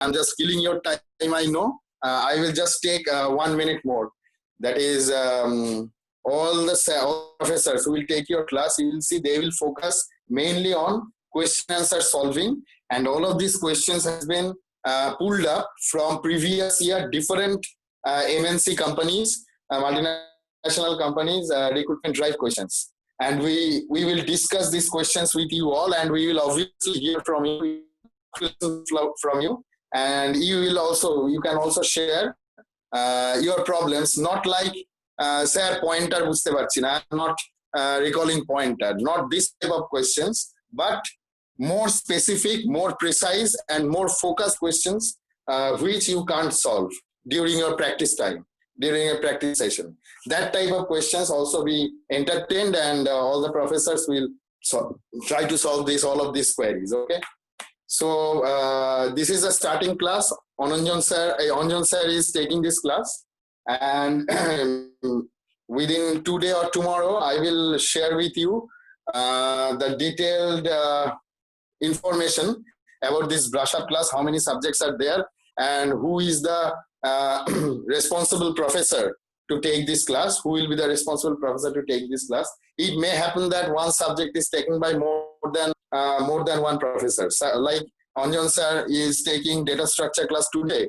I'm just killing your time, I know. I will just take 1 minute more. That is, all professors who will take your class, you will see they will focus mainly on question answer solving, and all of these questions has been pulled up from previous year different MNC companies, multinational companies, recruitment drive questions. And we will discuss these questions with you all, and we will obviously hear from you, and you can also share your problems, not like sir pointer বুঝতে পারছি না, I'm not recalling pointer, not this type of questions, but more specific, more precise, and more focused questions which you can't solve during your practice time, during a practice session. That type of questions also be entertained, and all the professors will try to solve all of these queries. Okay, so this is a starting class. Anjan sir is taking this class, and within today or tomorrow I will share with you the detailed information about this brush up class, how many subjects are there, and who is the responsible professor to take this class, who will be the responsible professor to take this class. It may happen that one subject is taken by more than one professor. So, like Anjan sir is taking data structure class today,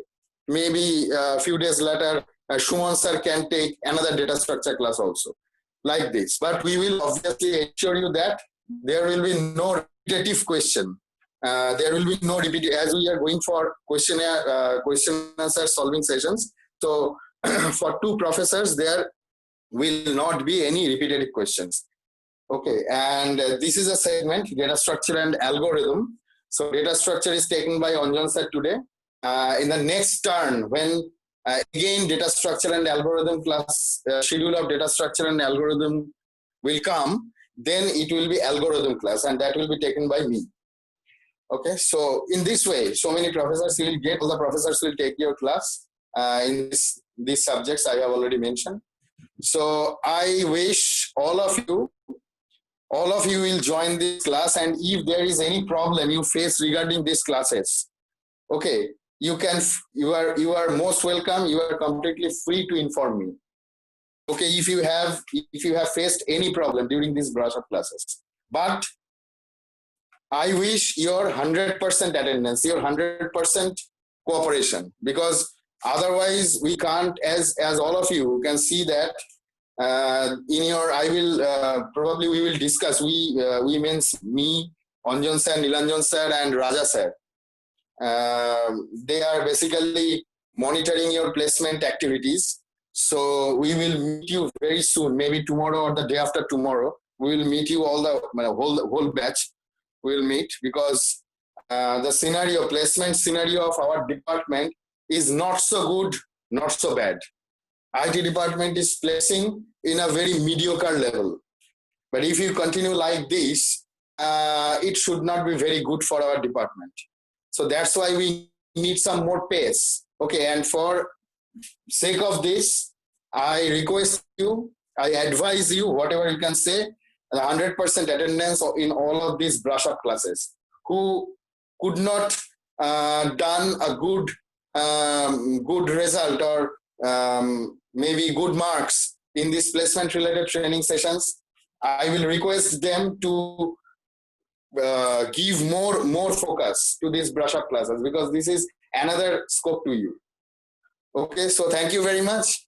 maybe a few days later Shuman sir can take another data structure class also, like this. But we will obviously assure you that there will be no repetitive question. There will be no repeat, as we are going for question answer solving sessions. So for two professors there will not be any repetitive questions. Okay, and this is a segment, data structure and algorithm. So data structure is taken by Anjan sir today. In the next turn, when again data structure and algorithm class, schedule of data structure and algorithm will come, then it will be algorithm class, and that will be taken by me. Okay, so in this way, so many professors you will get, all the professors will take your class in these subjects I have already mentioned. So I wish all of you will join this class, and if there is any problem you face regarding these classes, okay, you are most welcome. You are completely free to inform me. Okay, if you have faced any problem during these brush up classes, but I wish your 100% attendance, your 100% cooperation, because otherwise we can't, as all of you can see that in your, I will probably we will discuss, we means me, Anjan sir, Nilanjan sir, and Raja sir. They are basically monitoring your placement activities. So we will meet you very soon, maybe tomorrow or the day after tomorrow. We will meet you all, the whole batch will meet, because the placement scenario of our department is not so good, not so bad. IT department is placing in a very mediocre level. But if you continue like this, it should not be very good for our department. So that's why we need some more pace. Okay, and for sake of this, I request you, I advise you, whatever you can say, 100% attendance in all of these brush up classes. Who could not done a good result, or maybe good marks in these placement related training sessions, I will request them to give more focus to these brush up classes, because this is another scope to you. Okay, so thank you very much.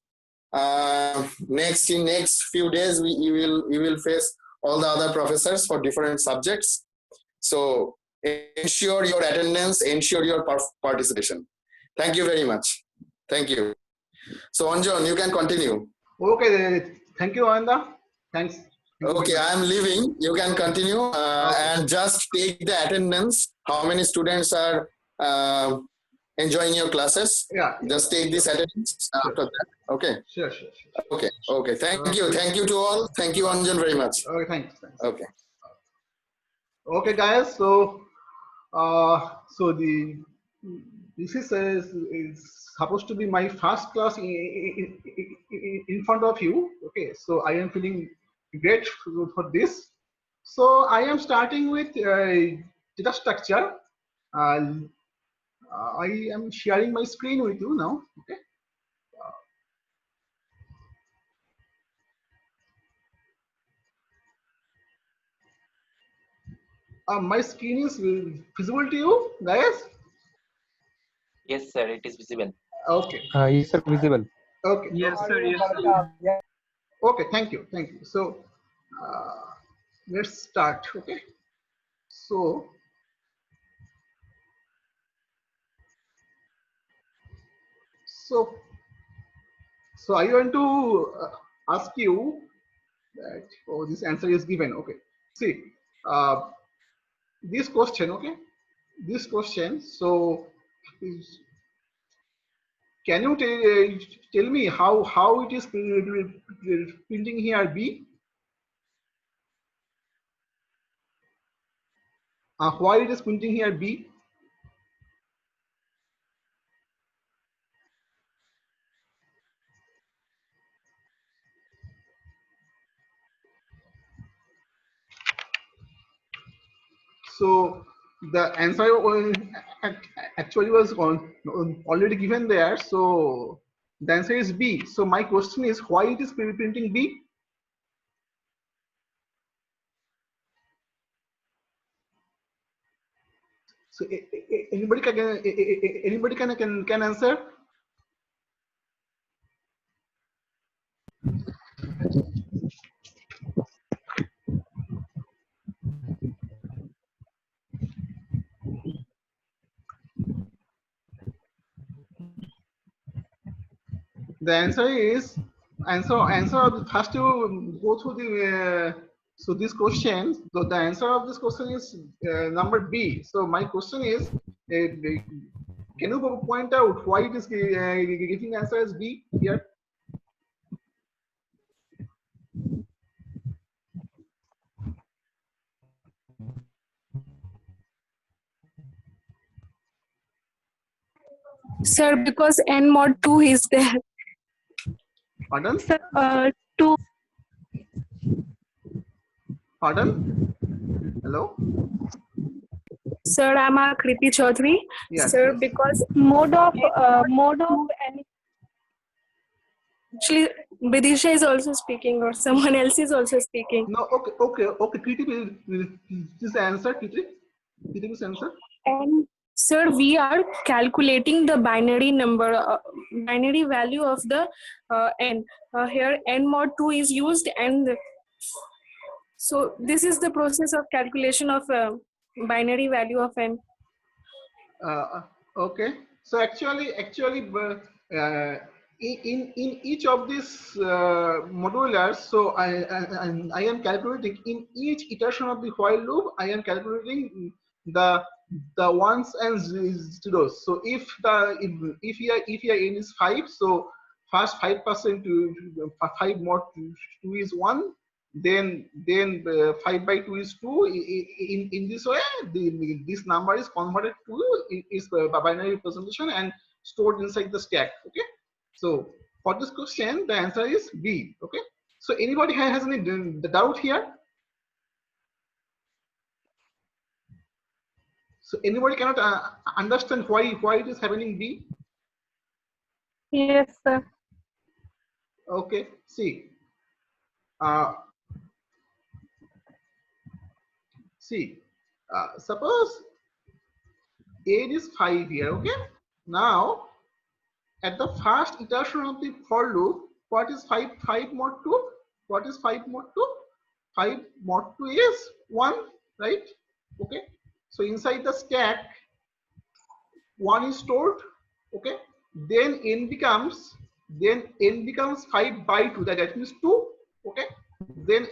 In next few days we will face all the other professors for different subjects. So ensure your attendance, ensure your participation. Thank you very much. Thank you. So Anjan, you can continue. Okay, thank you, Ananda. Thanks. Okay, I am leaving. You can continue, okay. And just take the attendance. How many students are enjoying your classes? Yeah. Just take this attendance after that. Okay. Sure. Okay. Thank you to all. Thank you, Anjan, very much. Okay, thanks. Okay. Okay, guys. So, this is supposed to be my first class in front of you. Okay, so I am feeling great for this. So I am starting with data structure. I am sharing my screen with you now. Okay. My screen is visible to you, guys. Yes, sir, it is visible. Okay. Yes, sir, visible. Okay. Yes, sir. Yes, sir. Okay. Thank you. Thank you. So let's start. Okay. So so I want to ask you that, oh, this answer is given. Okay. See, uh, this question. Okay. This question. So can you tell me how it is printing here B? Why it is printing here B? So the answer actually was already given there. So the answer is B. So my question is, why it is printing B? So anybody can answer? The answer is first you go through the so this question. So the answer of this question is number B. So my question is, can you point out why it is getting answer as B here? Sir, because n mod 2 is there. Pardon? Sir, 2. Pardon? Hello? Sir, I'm Akriti Chaudhary. Yes, Sir, yes. because mode of n. Actually, Vidisha is also speaking, or someone else is also speaking. No, okay. Kriti, please answer, Kriti. Kriti, please answer. And sir, we are calculating the binary number, binary value of the n. Here, n mod 2 is used, and so this is the process of calculation of binary value of n. Okay. So actually, in each of these modulars, so I am calculating in each iteration of the while loop. I am calculating the ones and zeros. So if here n is 5, so first 5% to 5 more 2 is 1. Then 5 by 2 is 2. In this way, this number is converted to is binary representation and stored inside the stack. Okay. So for this question, the answer is B. Okay. So anybody has any doubt here? So anybody cannot understand why it is happening B? Yes, sir. Okay. See. Suppose age is 5 here. Okay. Now at the first iteration of the for loop, what is 5 mod 2? What is 5 mod 2? 5 mod 2 is 1, right? Okay. So inside the stack, 1 is stored. Okay. Then n becomes 5 by 2. That means 2. Okay. Then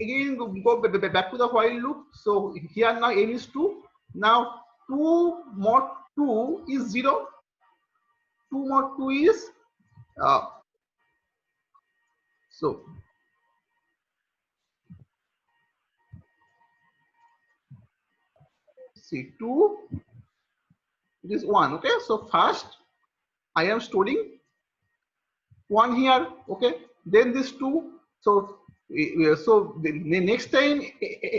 again go back to the while loop. So here now n is 2. Now 2 mod 2 is 0. 2 mod 2 is so see 2, it is 1. Okay. So first I am storing 1 here. Okay. Then this 2. So the next time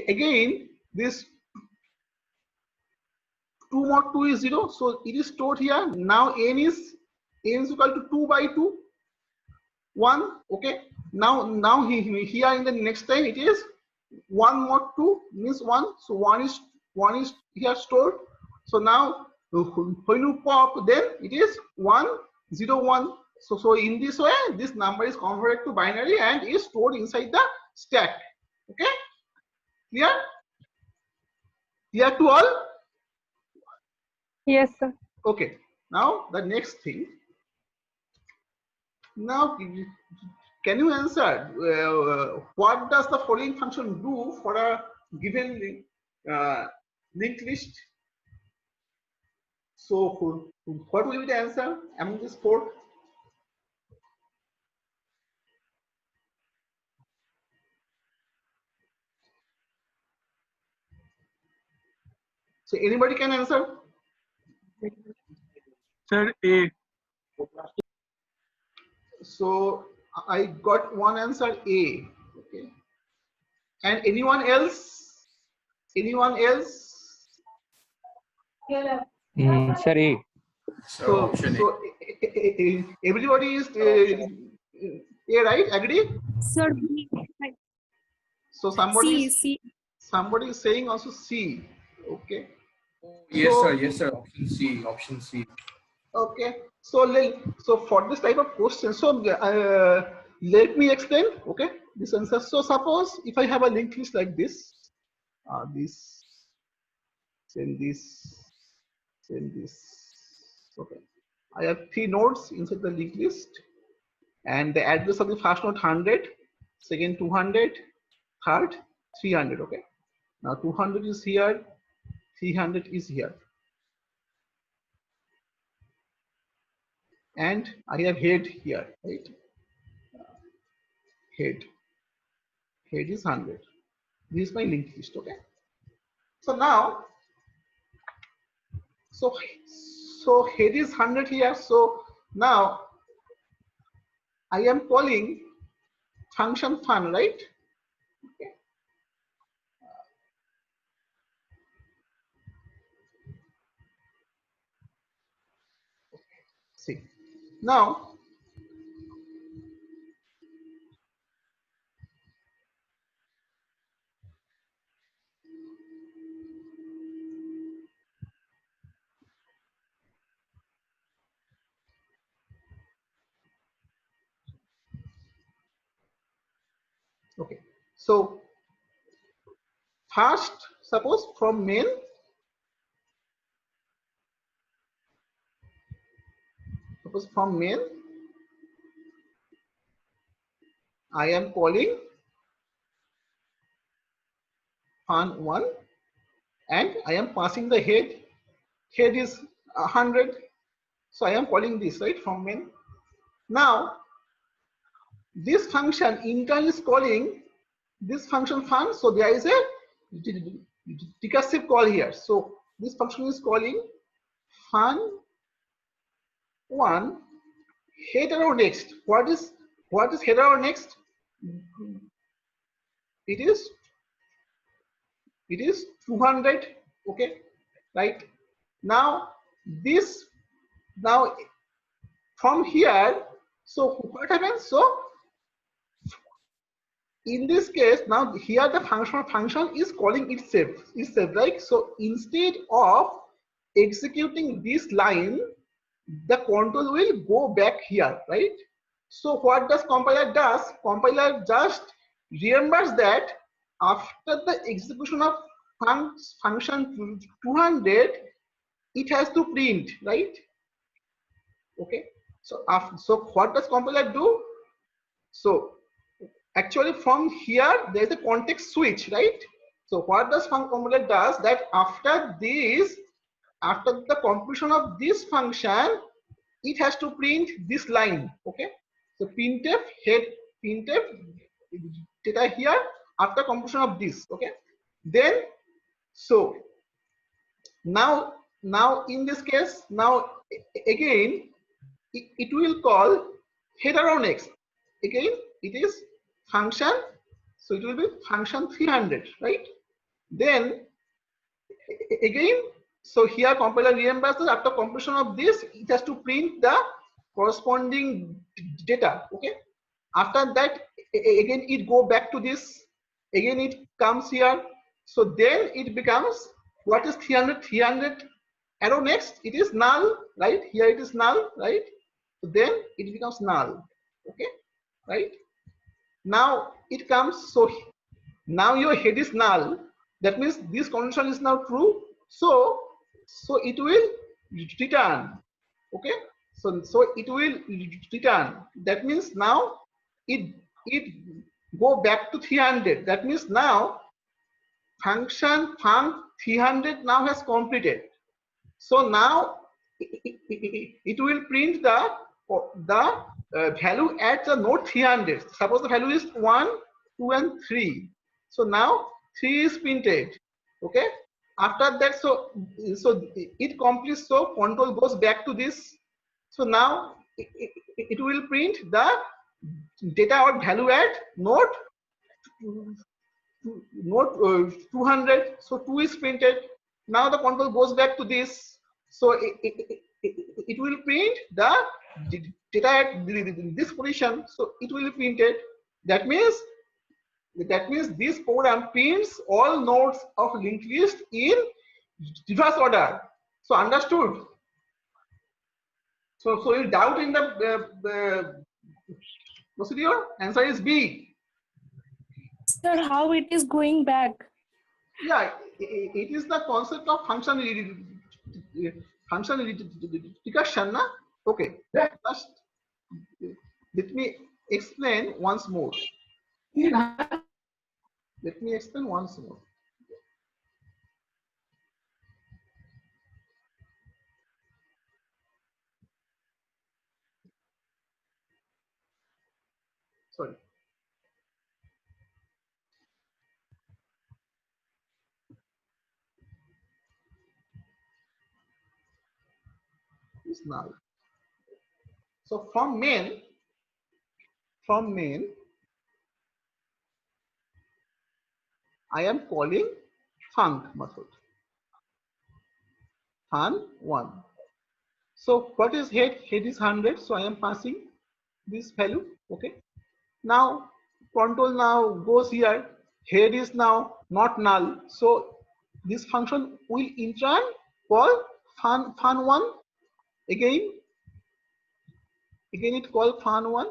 again this 2 more 2 is 0, so it is stored here. Now n is equal to 2 by 2, 1. Okay. Now here in the next line it is 1 more 2 means 1. So 1 is here stored. So now when you pop, then it is 1 0 1. So in this way, this number is converted to binary and is stored inside the stack. Okay. Clear? Clear to all? Yes, sir. Okay. Now the next thing. Now can you answer what does the following function do for a given linked list? So what will be the answer among these four? So anybody can answer? Sir, A. So I got one answer, A. Okay. And anyone else? Anyone else? Sir, A. So everybody is A, right? Agree? Sir, So somebody C. somebody is saying also C. Okay. Yes, So- sir. Yes, sir. Option C. Option C. Okay. So for this type of question, so let me explain. Okay, this answer. So suppose if I have a linked list like this, this, then this, then this. Okay, I have 3 nodes inside the linked list, and the address of the first node 100, second 200, third 300. Okay, now 200 is here, 300 is here. And I have head here, right? Head is 100. This is my linked list. Okay. So now, so head is 100 here. So now I am calling function fun, right? Okay. See now. Okay, so first, suppose from main, I am calling fun1, and I am passing the head. Head is 100, so I am calling this, right, from main. Now this function intern is calling this function fun, so there is a recursive call here. So this function is calling fun1 head arrow next. What is head arrow next? It is 200. Okay, right? Now this, now from here, so what happens? So in this case, now here the function is calling itself, right? So instead of executing this line, the control will go back here, right? So what does compiler does? Compiler just remembers that after the execution of function 200, it has to print, right? Okay. So what does compiler do? So actually from here there is a context switch, right? So what does compiler does that after this, after the completion of this function, it has to print this line. Okay, so printf head, printf data here after completion of this. Okay, then so now in this case, now again it will call head arrow next. Again it is function, so it will be function 300, right? Then again So here compiler remembers that after completion of this, it has to print the corresponding data. Okay. After that, again it go back to this. Again it comes here. So then it becomes, what is 300? 300 arrow next. It is null, right? Here it is null, right? So then it becomes null. Okay, right? Now it comes. So now your head is null. That means this condition is now true. So it will return. Okay. So it will return. That means now it go back to 300. That means now function func 300 now has completed. So now it will print the value at the node 300. Suppose the value is 1, 2, and 3. So now 3 is printed. Okay. After that, so it completes. So control goes back to this. So now it will print the data or value at node 200. So 2 is printed. Now the control goes back to this. So it will print the data at this position. So it will be printed. That means this program prints all nodes of linked list in reverse order. So understood? So you doubt in the procedure? Answer is B. Sir, how it is going back? Yeah, it is the concept of function recursion, na? Okay, just let me explain once more. Let me explain once more. Sorry. Is null. So from main, I am calling func method. Fun1. So what is head? Head is 100. So I am passing this value. Okay. Now control now goes here. Head is now not null. So this function will in turn call fun1 again. Again it call fun1.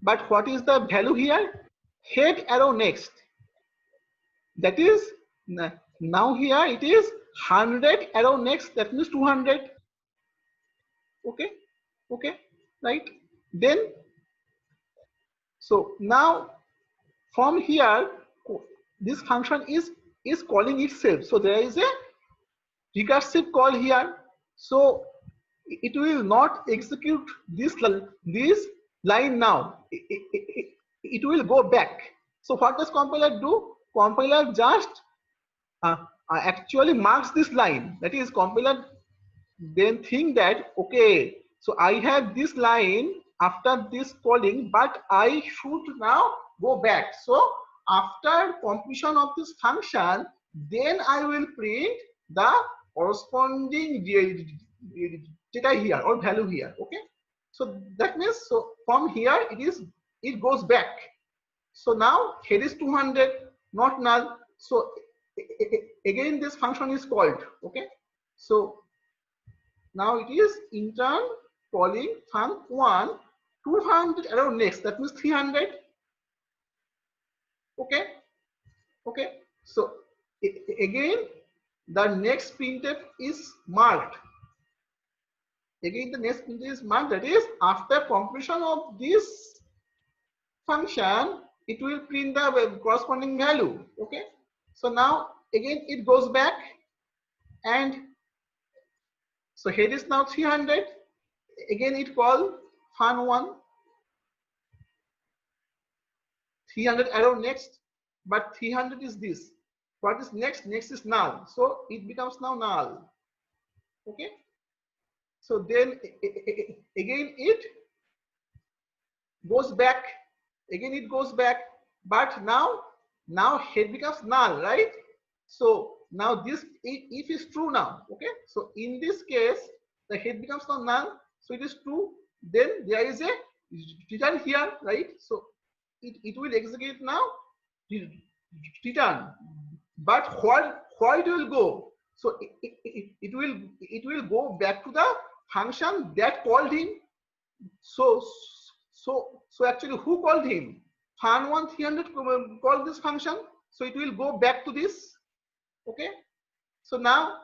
But what is the value here? Head arrow next. That is now here it is 100 arrow next. That means 200. Okay. Okay. Right. Then so now from here this function is calling itself. So there is a recursive call here. So it will not execute this line now. It will go back. So what does compiler do? Compiler just actually marks this line. That is, compiler then think that, okay, so I have this line after this calling, but I should now go back. So after completion of this function, then I will print the corresponding data here or value here. Okay. So that means, so from here it goes back. So now head is 200, not null. So again this function is called. Okay. So now it is in turn calling func1 200 arrow next. That means 300. Okay. Okay. So again the next printf is marked. Again the next printf is marked. That is, after completion of this function, it will print the corresponding value. Okay. So now again it goes back, and so head is now 300. Again it call fun1 300 arrow next, but 300 is this. What is next? Next is null. So it becomes now null. Okay. So then again it goes back. Again it goes back, but now head becomes null, right? So now this if is true now, okay, so in this case the head becomes now null, so it is true, then there is a return here, right? So it will execute now return, but where it will go, so it will go back to the function that called him. So actually who called him? Fun1 300 called this function, so it will go back to this. Okay, so now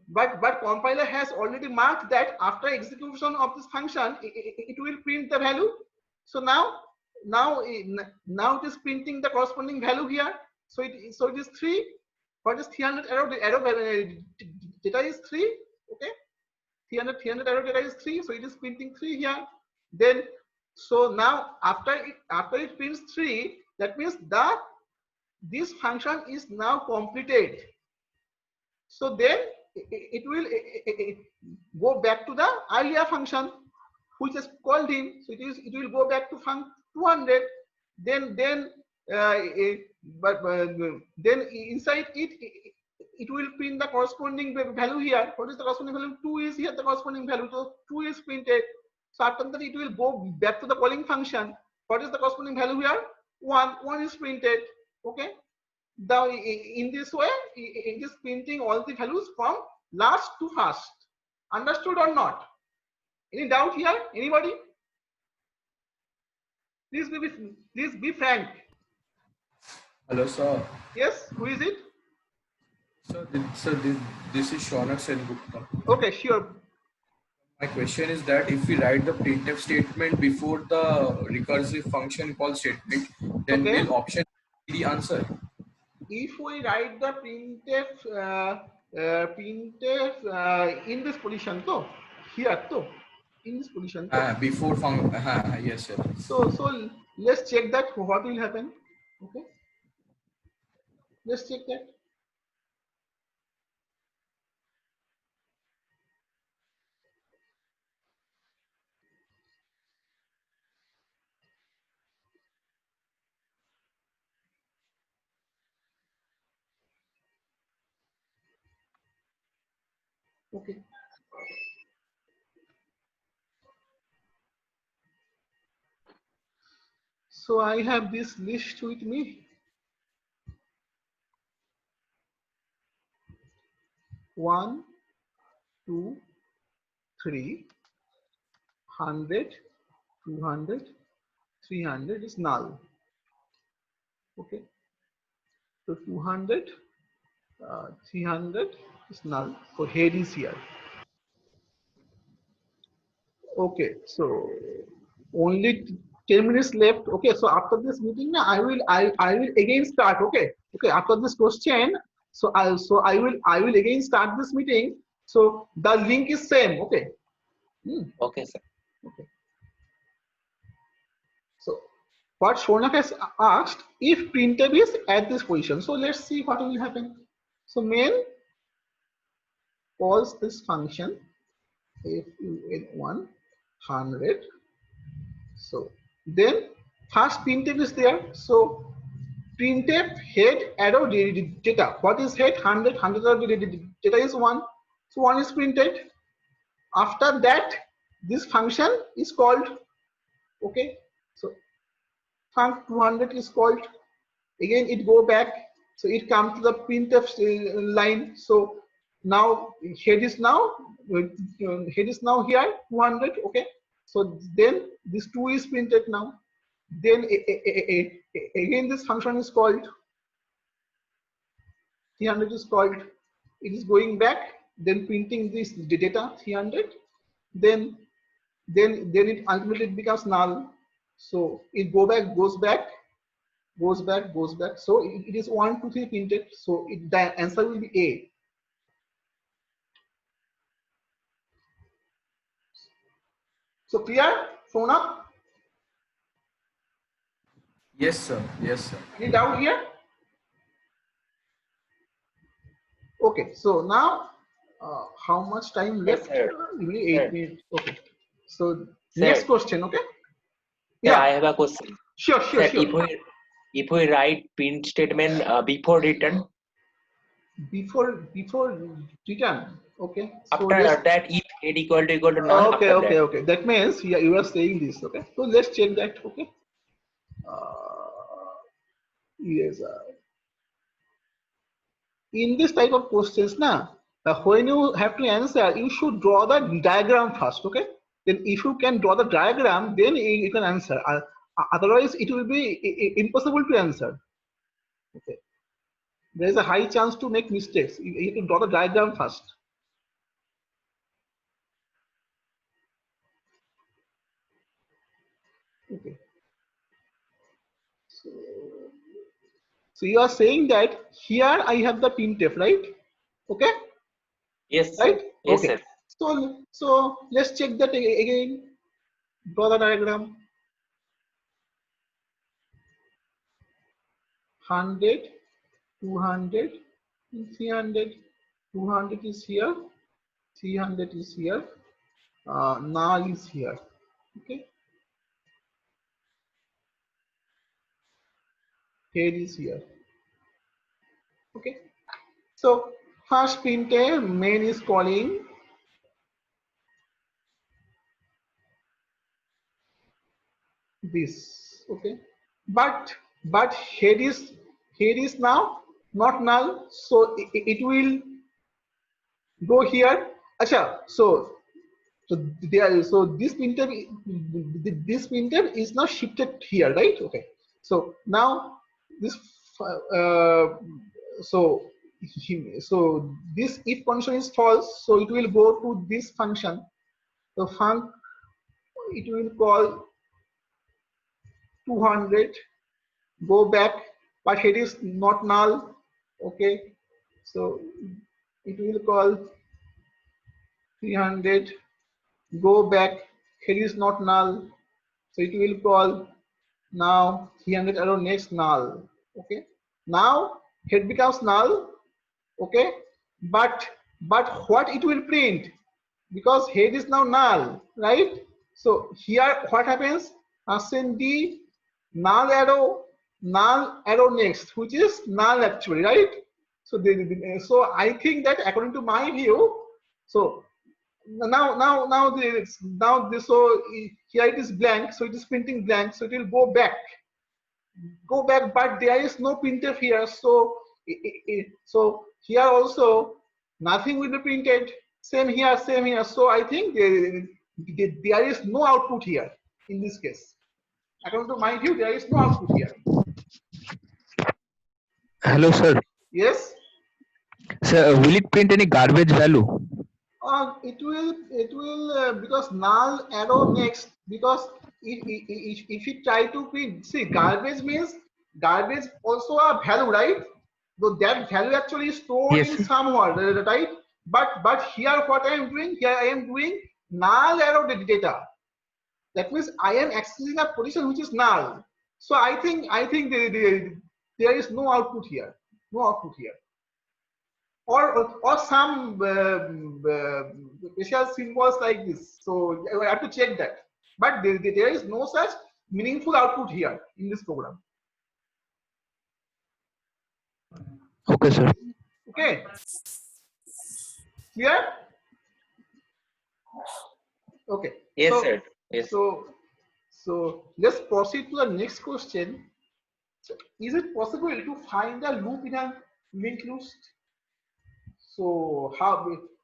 but compiler has already marked that after execution of this function it will print the value. So now it is printing the corresponding value here. So it is 3. What is 300 arrow data is 3. Okay, 300 arrow data is 3, so it is printing 3 here. Then so now after it prints 3, that means this function is now completed. So then it will go back to the earlier function which has called him. So it will go back to func 200. Then inside it will print the corresponding value here. What is the corresponding value? 2 is here the corresponding value. So 2 is printed. So after that it will go back to the calling function. What is the corresponding value here? 1. 1 is printed. Okay. Now in this way it is printing all the values from last to first. Understood or not? Any doubt here? Anybody? Please be frank. Hello, sir. Yes, who is it? This is Shaunak Sengupta. Okay, sure. My question is that if we write the printf statement before the recursive function call statement, then will option be the answer? If we write the printf in this position, here, in this position. Before function, yes, sir. So let's check that what will happen. Okay, let's check that. Okay. So I have this list with me. 1, 2, 3, 100, 200, 300 is null. Okay. So 200, 300 is null. So head is here. Okay, so only 10 minutes left. Okay, so after this meeting, I will again start. Okay, after this question, so I will again start this meeting. So the link is same. Okay. Okay, sir. Okay. So what Shaunak has asked, if printf is at this position, so let's see what will happen. So main calls this function fun1 100. So then first printf is there. So printf head arrow data. What is head? 100 data is 1. So 1 is printed. After that, this function is called. Okay. So func 200 is called. Again it go back. So it comes to the printf line. So now head is now here 200. Okay. So then this 2 is printed now. Then again this function is called. 300 is called. It is going back. Then printing this data 300. Then it ultimately becomes null. So it goes back. So it is 1, 2, 3 printed. So the answer will be A. So clear, Shaunak? Yes, sir. Yes, sir. Any doubt here? Okay. So now, how much time left? Yes, sir. Only 8 minutes. Okay. So Sir. next question. Okay. Yeah, I have a question. Sure. Sir, if we write print statement before return, before return. Okay. So After let's. that, if head equal to none, Okay, after okay, that. okay. That means you are saying this. Okay. So let's check that. Okay. Yes. In this type of questions, now when you have to answer, you should draw the diagram first. Okay. Then if you can draw the diagram, then you can answer. Otherwise, it will be impossible to answer. Okay. There is a high chance to make mistakes. You have to draw the diagram first. Okay. So you are saying that here I have the printf, right? Okay, Yes, sir. right? Yes, Okay. sir. So let's check that again. Draw the diagram. 100, 200, 300. 200 is here. 300 is here. Null is here. Okay. Head is here. Okay. So first printf main is calling this. Okay. But head is now not null, so it will go here. Acha, so there, so this printer is now shifted here, right? Okay. So now this so so this if function is false, so it will go to this function. The func it will call 200, go back, but it is not null. Okay. So it will call 300, go back, here is not null, so it will call now 300 arrow next null. Okay, now head becomes null. Okay, but what it will print, because head is now null, right? So here what happens, send the null arrow next, which is null actually, right? So so I think that according to my view, so now this, so here it is blank, so it is printing blank, so it will go back, but there is no printf here, so so here also nothing will be printed. Same here, so I think there is no output here in this case. According to my view, there is no output here. Hello, sir. Yes. Sir, will it print any garbage value? It will because null arrow next, because if you try to print, see, garbage means garbage also a value, right? So that value actually is stored Yes, in sir. somewhere, right? But here what I am doing, here I am doing null arrow data. That means I am accessing a position which is null. So I think there is no output here, or some special symbols like this. So I have to check that. But there is no such meaningful output here in this program. Okay, sir. Okay. Clear? Okay. Yes, so, sir. Yes. So let's proceed to the next question. So is it possible to find a loop in a linked list? So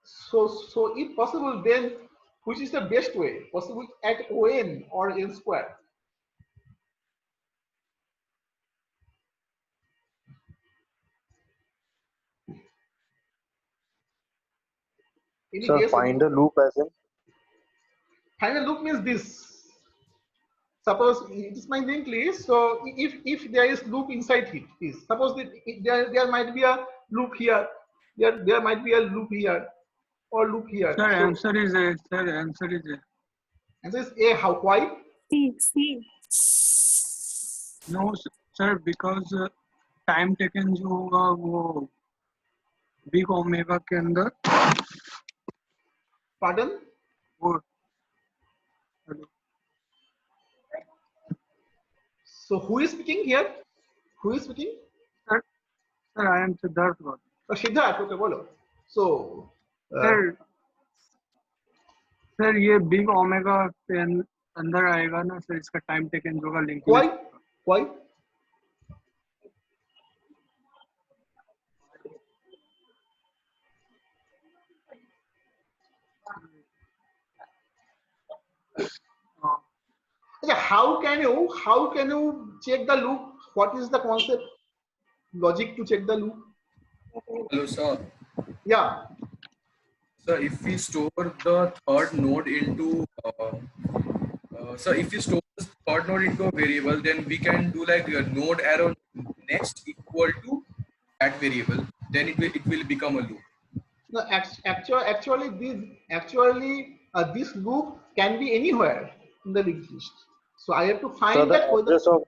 so if possible, then which is the best way? Possible at ON or N square? Any Sir, guess? find a loop as in? Find a loop means this. Suppose it is my linked list. So if there is loop inside it, is suppose that there might be a loop here, there might be a loop here, or loop here. Sir, So answer is A. Sir, answer is A. answer is A. How? Why? C. No, sir, because time taken जो होगा वो big omega के अंदर Pardon? वो So who is speaking here? Who is speaking? Sir sir I am Siddharth Gautam Siddharth okay बोलो so sir ये big omega के अंदर आएगा ना सर, इसका टाइम टेकन जो का link why how can you check the loop? What is the concept logic to check the loop? Hello, sir. Yeah. So if we store the third node into if we store the third node into a variable, then we can do like a node arrow next equal to that variable. Then it will become a loop. No, actually this loop can be anywhere in the linked list. So I have to find So the that address of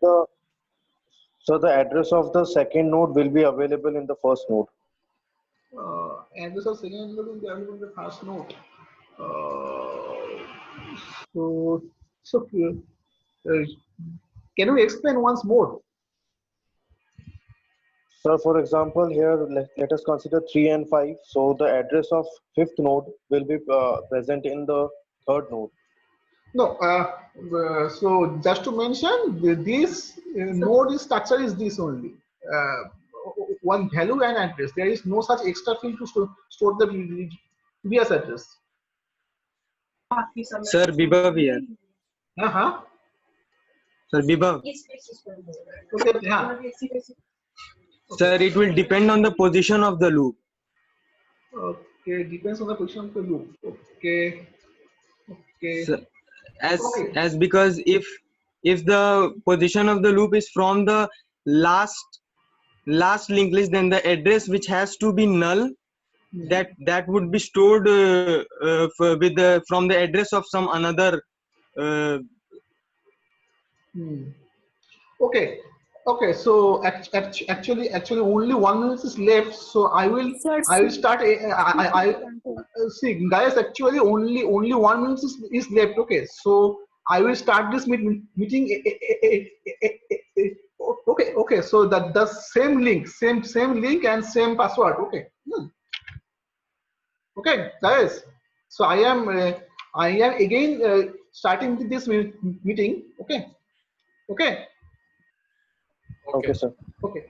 the address of the second node will be available in the first node. address of second node will be available in the first node. So can you explain once more? So for example, here let us consider 3 and 5. So the address of fifth node will be present in the third node. No, so just to mention, this node structure is this only. One value and address. There is no such extra field to store the previous address. Sir विभव here. Sir Vibhav. Okay, yeah. Sir, it will depend on the position of the loop. Okay, depends on the position of the loop. Okay. Sir, as because if the position of the loop is from the last linked list, then the address which has to be null, that would be stored from the address of some another. Okay. So actually only 1 minute is left. So I will start. I see, guys. Actually only 1 minute is left. Okay. So I will start this meeting. Okay. So the same link and same password. Okay. Okay, guys. So I am again starting this meeting. Okay. Okay, sir. Okay.